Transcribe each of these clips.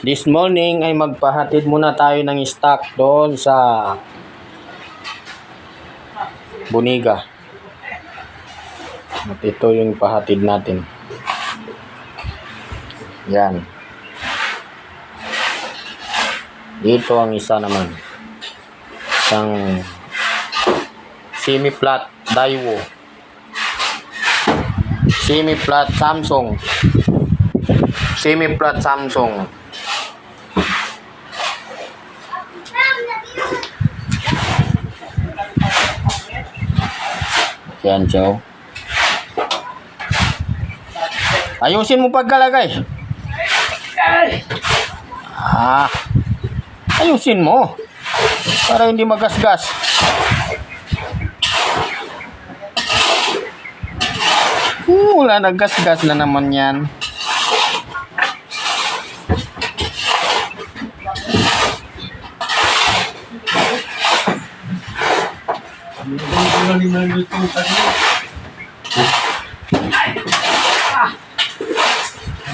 This morning ay magpahatid muna tayo ng stock doon sa Buniga. At ito yung pahatid natin. Yan. Dito ang isa naman. Isang semi-flat Daiwo. Semi-flat Samsung. Semi-flat Samsung. Yan, Joe. Ayusin mo pagkalagay. Ayusin mo. Para hindi magasgas. Wala, naggasgas na naman yan.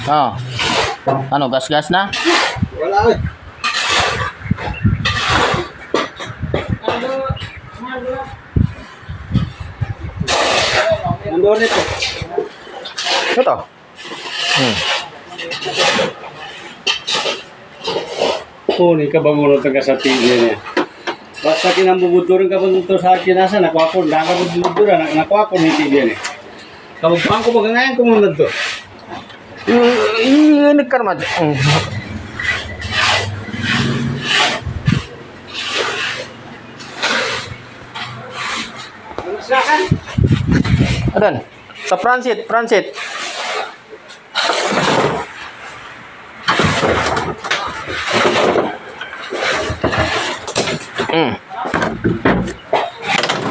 Oh. Ano, gas-gas na? Wala eh. Nandun ito. Ito. Kunin ka ba muna taga sa TV niya? Basta kinambubuturin ka ba dito sa akin nasa nakuha ko. Dahil ka bubuturin, nakuha ko ng TV niya. Kabagpang ko maganayan ko muna ito. Iinig ka naman. Adan, sa transit.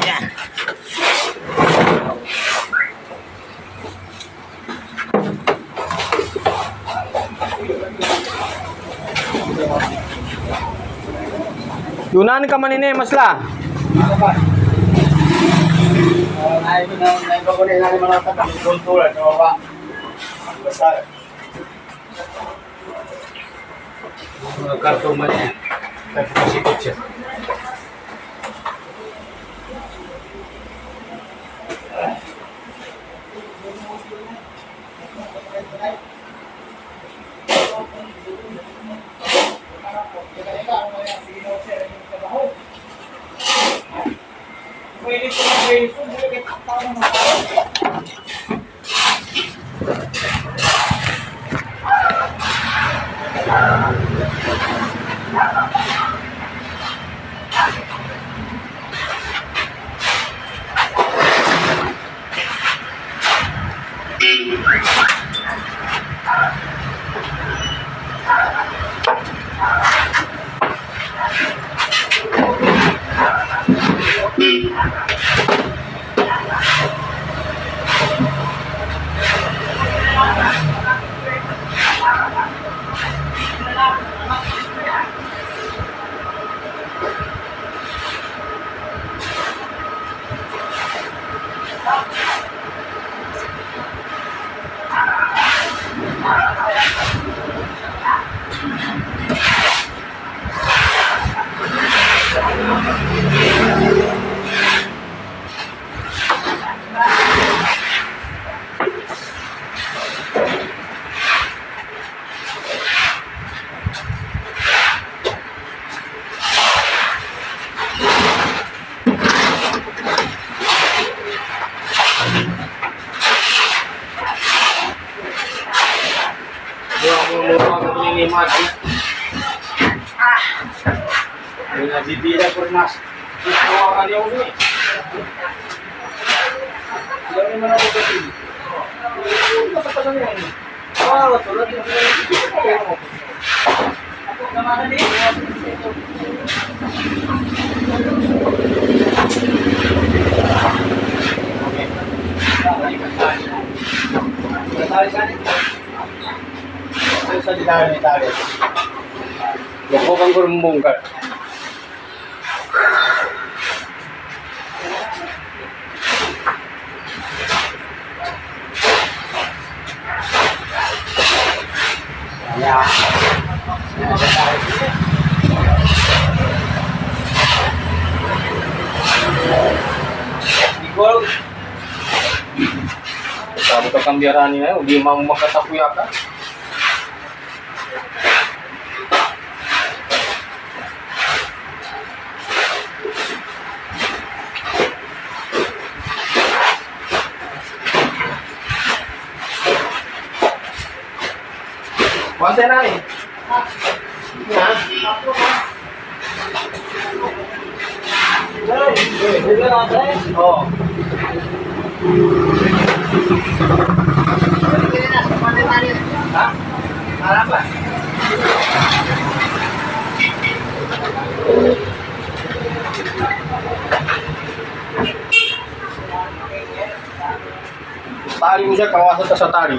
Yan. Yunan ka man ini masla. Ay, ito na ko na ilalim mga tatak. Kontrol, ito ba? Basta. Mga kartong man yan. Nagpasikot siya. Bibira ko mas. Tawakan niyo ulit. Ilan naman ako kasi. Matapasan niyo yan. Tulad yung ako naman din. Sa dilawan ni Tayo. Loko kang gurumbongkat. Yeah. Igual. Sabi ko kambiyaran niya, hindi mo makatakuya ka. Konti na eh. Ha? Oo. Ha? Harap ba? Tali mo siya, kawasan ka sa tali.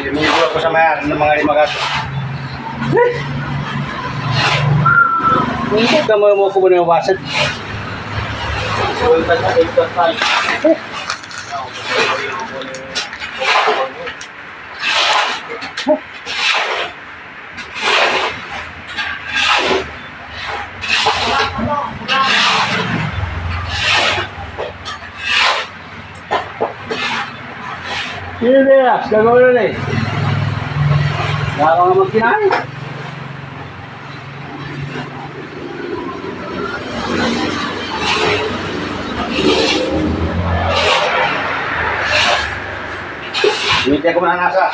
Lumibol ako sa mayroon ng mga limagat. Hindi ka mo ko muna wasan. Hindi na, gagawin na eh. Wala nga magkinahin. Hindi ako mananasa.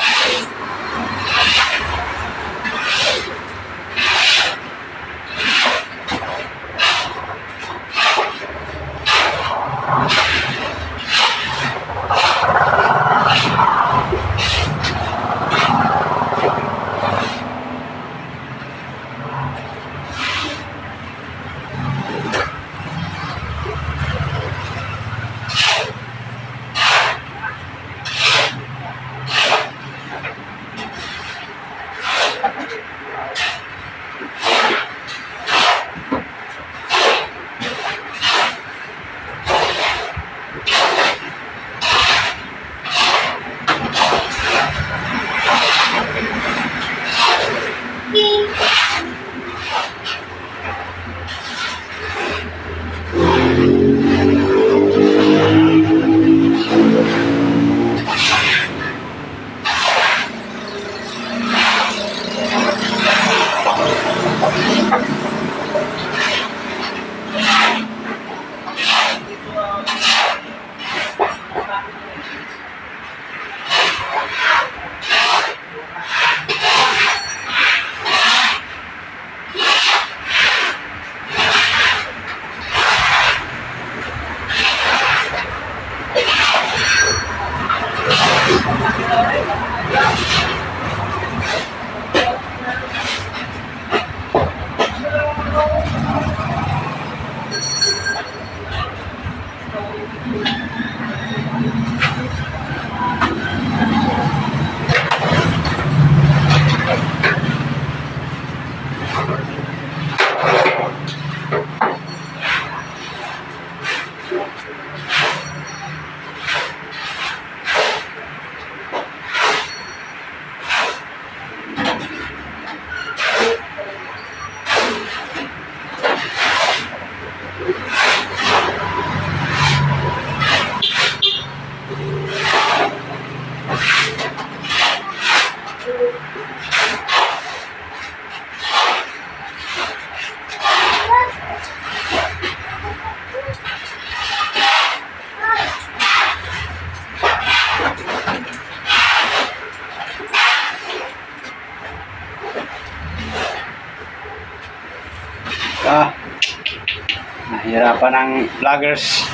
Nahirapan ng vloggers.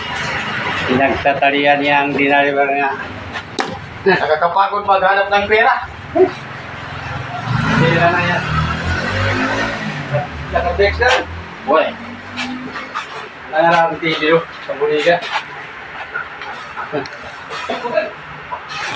Pinagtatalian niya ang dinaliver niya. Nakakapagod maghanap ng pera. Pera na yan. Naka-text na. Boy. Nangarang TV sa Buliga.